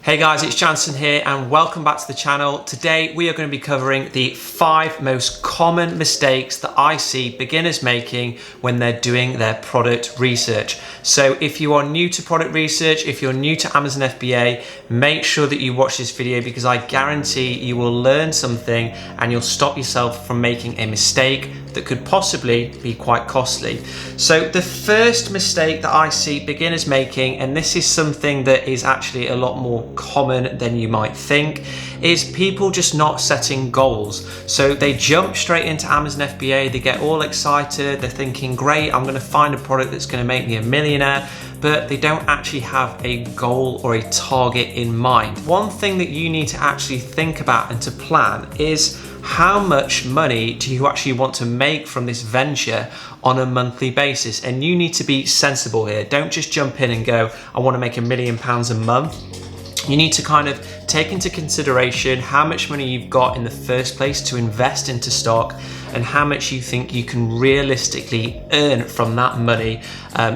Hey guys, it's Jansen here and welcome back to the channel. Today we are going to be covering the 5 most common mistakes that I see beginners making when they're doing their product research. So if you are new to product research, if you're new to Amazon FBA, make sure that you watch this video because I guarantee you will learn something and you'll stop yourself from making a mistake that could possibly be quite costly. So the first mistake that I see beginners making, and this is something that is actually a lot more common than you might think, is people just not setting goals. So they jump straight into Amazon FBA, they get all excited, they're thinking, great, I'm gonna find a product that's gonna make me a millionaire, but they don't actually have a goal or a target in mind. One thing that you need to actually think about and to plan is how much money do you actually want to make from this venture on a monthly basis? And you need to be sensible here. Don't just jump in and go, I want to make £1 million a month. You need to kind of take into consideration how much money you've got in the first place to invest into stock and how much you think you can realistically earn from that money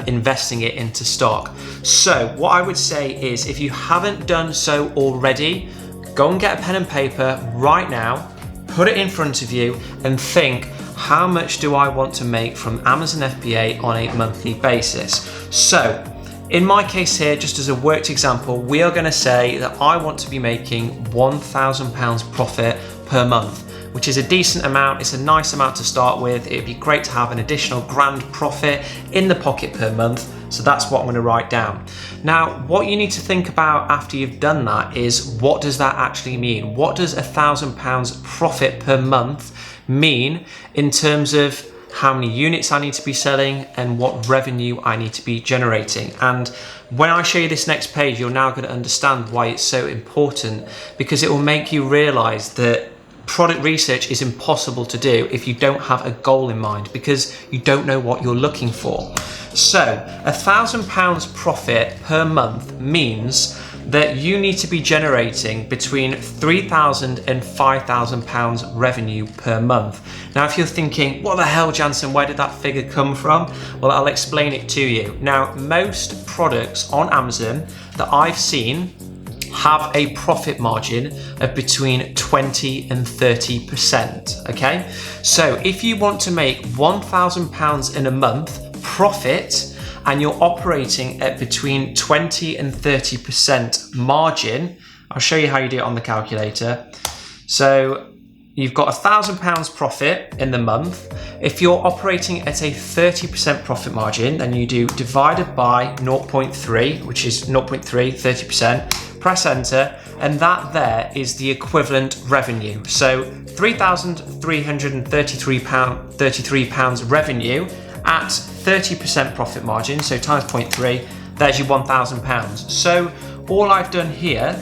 investing it into stock. So what I would say is, if you haven't done so already, go and get a pen and paper right now, put it in front of you and think, how much do I want to make from Amazon FBA on a monthly basis? So in my case here, just as a worked example, we are going to say that I want to be making £1,000 profit per month, which is a decent amount. It's a nice amount to start with. It'd be great to have an additional £1,000 profit in the pocket per month. So that's what I'm going to write down. Now, what you need to think about after you've done that is, what does that actually mean? What does £1,000 profit per month mean in terms of how many units I need to be selling and what revenue I need to be generating? And when I show you this next page, you're now going to understand why it's so important, because it will make you realize that product research is impossible to do if you don't have a goal in mind, because you don't know what you're looking for. So £1,000 profit per month means that you need to be generating between £3,000 and £5,000 revenue per month. Now, if you're thinking, what the hell, Jansen, where did that figure come from? Well, I'll explain it to you. Now, most products on Amazon that I've seen have a profit margin of between 20 and 30%, okay? So if you want to make £1,000 in a month profit and you're operating at between 20 and 30% margin, I'll show you how you do it on the calculator. So you've got £1,000 profit in the month. If you're operating at a 30% profit margin, then you do divided by 0.3, which is 0.3, 30%, press enter, and that there is the equivalent revenue. So £3,333 revenue at 30% profit margin, so times 0.3, there's your £1,000. So all I've done here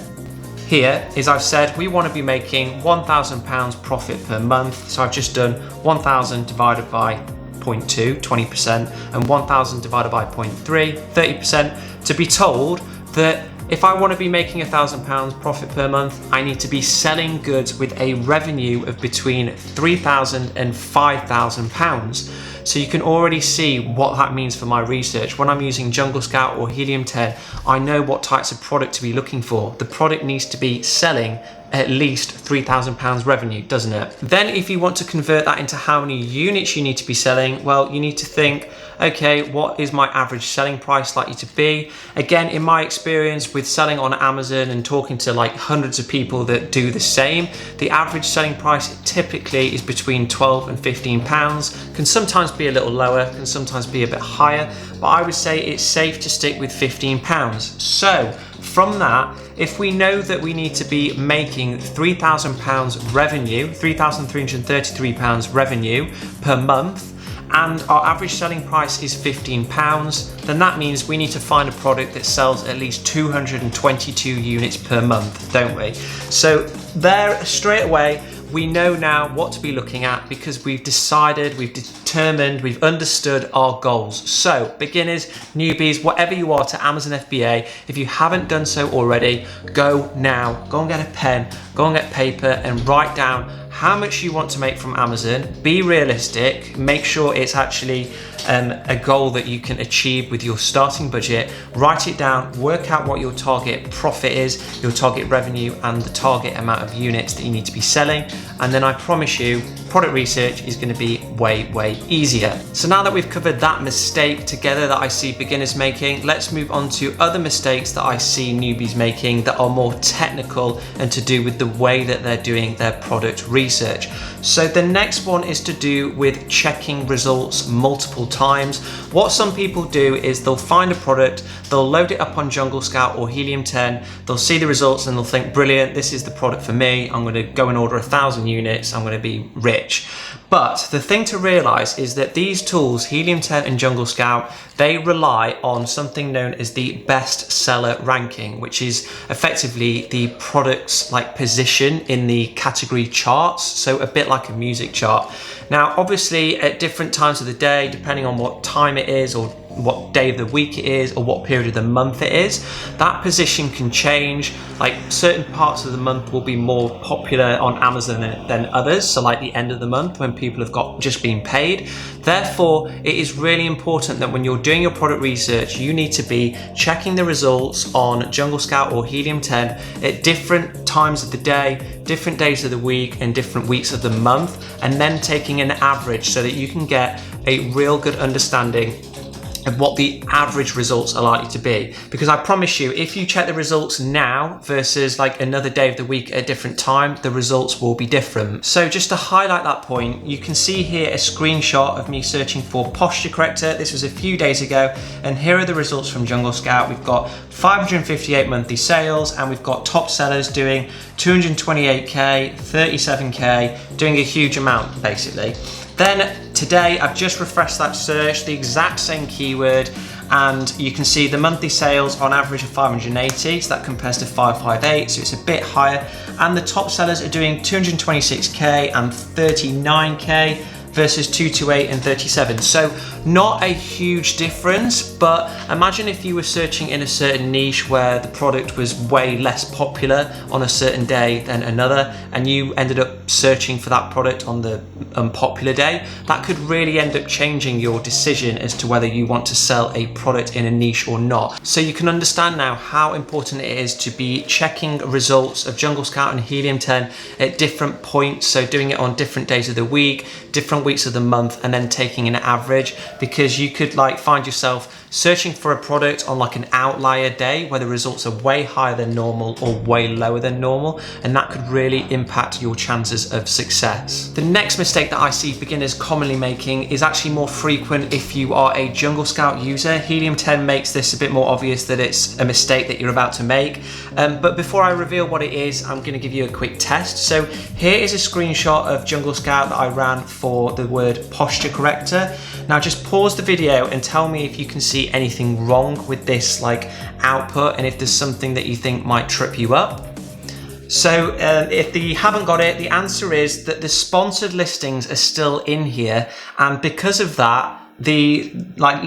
is I've said we want to be making £1,000 profit per month. So I've just done 1,000 divided by 0.2, 20%, and 1,000 divided by 0.3, 30%, to be told that if I want to be making £1,000 profit per month, I need to be selling goods with a revenue of between £3,000 and £5,000. So you can already see what that means for my research. When I'm using Jungle Scout or Helium 10, I know what types of product to be looking for. The product needs to be selling at least £3,000 revenue, doesn't it? Then if you want to convert that into how many units you need to be selling, well, you need to think, okay, what is my average selling price likely to be? Again, in my experience with selling on Amazon and talking to like hundreds of people that do the same, the average selling price typically is between 12 and 15 pounds, can sometimes be a little lower, can sometimes be a bit higher, but I would say it's safe to stick with 15 pounds. So from that, if we know that we need to be making £3,000 revenue, £3,333 revenue per month, and our average selling price is £15, then that means we need to find a product that sells at least 222 units per month, don't we? So there, straight away, we know now what to be looking at because we've decided, we've determined, we've understood our goals. So beginners, newbies, whatever you are to Amazon FBA, if you haven't done so already, go now. Go and get a pen, go and get paper and write down how much you want to make from Amazon. Be realistic, make sure it's actually a goal that you can achieve with your starting budget, write it down, work out what your target profit is, your target revenue, and the target amount of units that you need to be selling. And then I promise you, product research is going to be way easier. So now that we've covered that mistake together that I see beginners making, let's move on to other mistakes that I see newbies making that are more technical and to do with the way that they're doing their product research. So the next one is to do with checking results multiple times. What some people do is they'll find a product, they'll load it up on Jungle Scout or Helium 10, they'll see the results and they'll think, brilliant, this is the product for me, I'm going to go and order 1,000 units, I'm going to be rich. But the thing to realize is that these tools, Helium 10 and Jungle Scout, they rely on something known as the bestseller ranking, which is effectively the product's like position in the category charts. So a bit like a music chart. Now, obviously at different times of the day, depending on what time it is or what day of the week it is or what period of the month it is, that position can change. Like certain parts of the month will be more popular on Amazon than others, so like the end of the month when people have got just been paid. Therefore, it is really important that when you're doing your product research, you need to be checking the results on Jungle Scout or Helium 10 at different times of the day, different days of the week, and different weeks of the month, and then taking an average so that you can get a real good understanding of what the average results are likely to be. Because I promise you, if you check the results now versus like another day of the week at a different time, the results will be different. So just to highlight that point, you can see here a screenshot of me searching for posture corrector. This was a few days ago, and here are the results from Jungle Scout. We've got 558 monthly sales, and we've got top sellers doing 228k, 37k, doing a huge amount basically. Then today I've just refreshed that search, the exact same keyword, and you can see the monthly sales on average of 580, so that compares to 558, so it's a bit higher. And the top sellers are doing 226k and 39k versus 228 and 37. So not a huge difference, but imagine if you were searching in a certain niche where the product was way less popular on a certain day than another, and you ended up searching for that product on the unpopular day. That could really end up changing your decision as to whether you want to sell a product in a niche or not. So you can understand now how important it is to be checking results of Jungle Scout and Helium 10 at different points. So doing it on different days of the week, different weeks of the month, and then taking an average, because you could like find yourself searching for a product on like an outlier day where the results are way higher than normal or way lower than normal, and that could really impact your chances of success. The next mistake that I see beginners commonly making is actually more frequent if you are a Jungle Scout user. Helium 10 makes this a bit more obvious that it's a mistake that you're about to make. But before I reveal what it is, I'm going to give you a quick test. So here is a screenshot of Jungle Scout that I ran for the word posture corrector. Now just pause the video and tell me if you can see anything wrong with this like output, and if there's something that you think might trip you up. So if you haven't got it, the answer is that the sponsored listings are still in here, and because of that,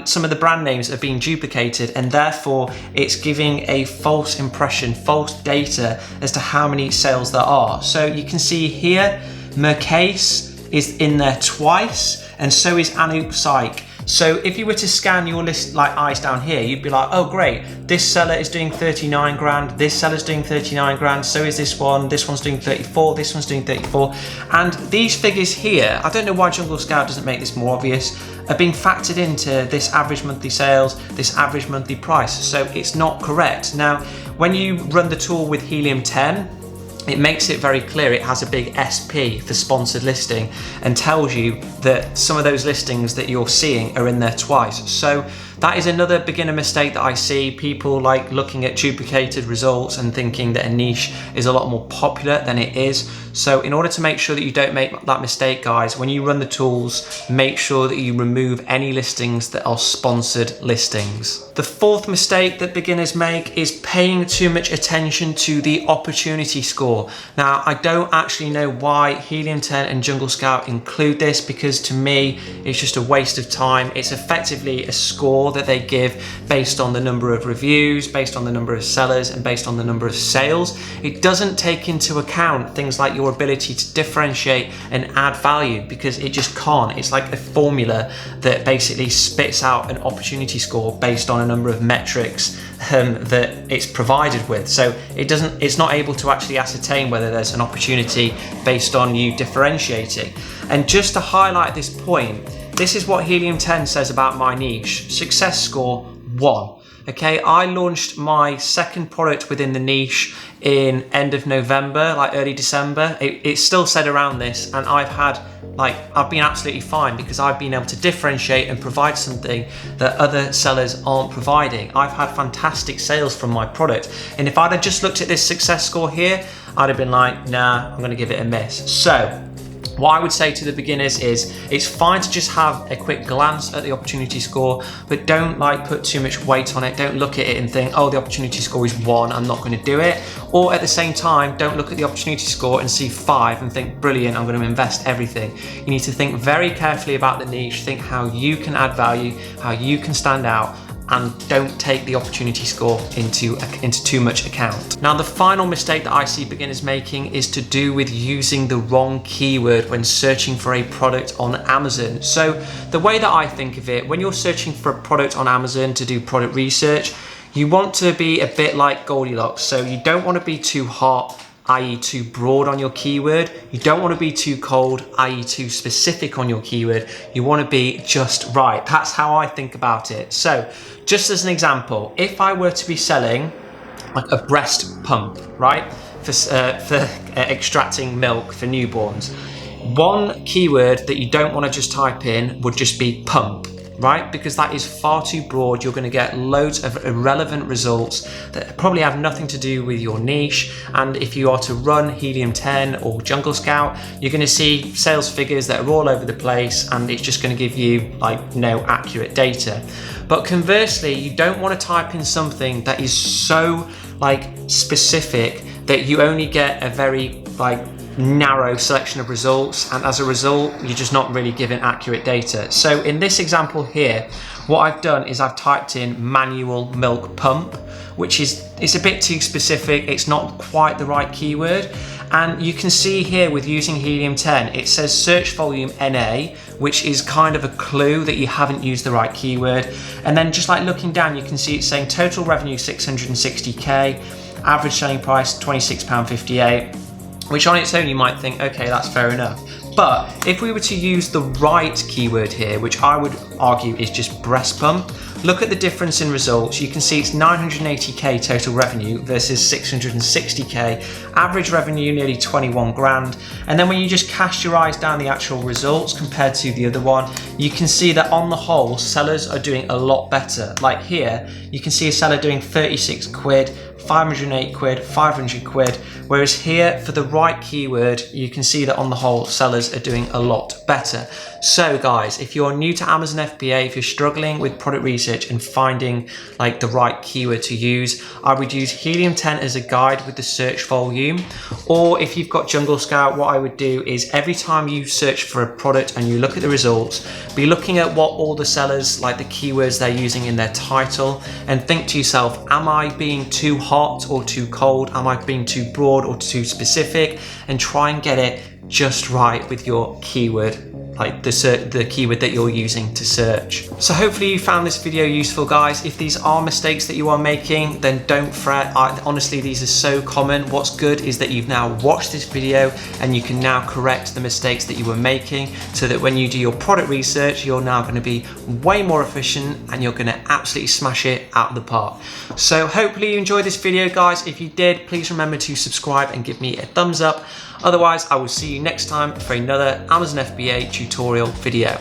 some of the brand names are being duplicated, and therefore it's giving a false impression, false data as to how many sales there are. So you can see here, Mercase is in there twice, and so is Anoop Psych. So if you were to scan your list like eyes down here, you'd be like, oh great, this seller is doing 39 grand, this seller's doing 39 grand, so is this one's doing 34, this one's doing 34. And these figures here, I don't know why Jungle Scout doesn't make this more obvious, are being factored into this average monthly sales, this average monthly price, so it's not correct. Now, when you run the tool with Helium 10, it makes it very clear. It has a big SP for sponsored listing and tells you that some of those listings that you're seeing are in there twice. So that is another beginner mistake that I see. People like looking at duplicated results and thinking that a niche is a lot more popular than it is. So in order to make sure that you don't make that mistake, guys, when you run the tools, make sure that you remove any listings that are sponsored listings. The fourth mistake that beginners make is paying too much attention to the opportunity score. Now, I don't actually know why Helium 10 and Jungle Scout include this, because to me, it's just a waste of time. It's effectively a score that they give based on the number of reviews, based on the number of sellers, and based on the number of sales. It doesn't take into account things like your ability to differentiate and add value, because it just can't. It's like a formula that basically spits out an opportunity score based on a number of metrics that it's provided with. So it's not able to actually ascertain whether there's an opportunity based on you differentiating. And just to highlight this point, this is what Helium 10 says about my niche. Success score 1. Okay, I launched my second product within the niche in end of November, like early December. It still said around this, and I've been absolutely fine because I've been able to differentiate and provide something that other sellers aren't providing. I've had fantastic sales from my product. And if I'd have just looked at this success score here, I'd have been like, nah, I'm gonna give it a miss. So what I would say to the beginners is it's fine to just have a quick glance at the opportunity score, but don't put too much weight on it. Don't look at it and think, oh, the opportunity score is 1, I'm not going to do it. Or at the same time, don't look at the opportunity score and see 5 and think, brilliant, I'm going to invest everything. You need to think very carefully about the niche, think how you can add value, how you can stand out, and don't take the opportunity score into too much account. Now, the final mistake that I see beginners making is to do with using the wrong keyword when searching for a product on Amazon. So the way that I think of it, when you're searching for a product on Amazon to do product research, you want to be a bit like Goldilocks. So you don't want to be too hot, i.e. too broad on your keyword. You don't want to be too cold, i.e. too specific on your keyword. You want to be just right. That's how I think about it. So just as an example, if I were to be selling like a breast pump, right, for extracting milk for newborns, one keyword that you don't want to just type in would just be pump, right? Because that is far too broad. You're going to get loads of irrelevant results that probably have nothing to do with your niche. And if you are to run Helium 10 or Jungle Scout, you're going to see sales figures that are all over the place, and it's just going to give you no accurate data. But conversely, you don't want to type in something that is so specific that you only get a very narrow selection of results, and as a result you're just not really given accurate data. So in this example here, what I've done is I've typed in manual milk pump, which it's a bit too specific. It's not quite the right keyword. And you can see here with using Helium 10, it says search volume NA, which is kind of a clue that you haven't used the right keyword. And then just looking down, you can see it's saying total revenue 660k, average selling price £26.58, which on its own you might think, okay, that's fair enough. But if we were to use the right keyword here, which I would argue is just breast pump, look at the difference in results. You can see it's 980k total revenue versus 660k, average revenue nearly 21 grand. And then when you just cast your eyes down the actual results compared to the other one, you can see that on the whole, sellers are doing a lot better. Like here, you can see a seller doing 36 quid, 508 quid, 500 quid, whereas here for the right keyword, you can see that on the whole, sellers are doing a lot better. So guys, if you're new to Amazon FBA, if you're struggling with product research and finding the right keyword to use, I would use Helium 10 as a guide with the search volume. Or if you've got Jungle Scout, what I would do is every time you search for a product and you look at the results, be looking at what all the sellers, the keywords they're using in their title, and think to yourself, am I being too hot or too cold? Am I being too broad or too specific? And try and get it just right with your keyword, the keyword that you're using to search. So hopefully you found this video useful, guys. If these are mistakes that you are making, then don't fret. Honestly, these are so common. What's good is that you've now watched this video and you can now correct the mistakes that you were making, so that when you do your product research, you're now going to be way more efficient and you're going to absolutely smash it out of the park. So hopefully you enjoyed this video, guys. If you did, please remember to subscribe and give me a thumbs up. Otherwise, I will see you next time for another Amazon FBA tutorial video.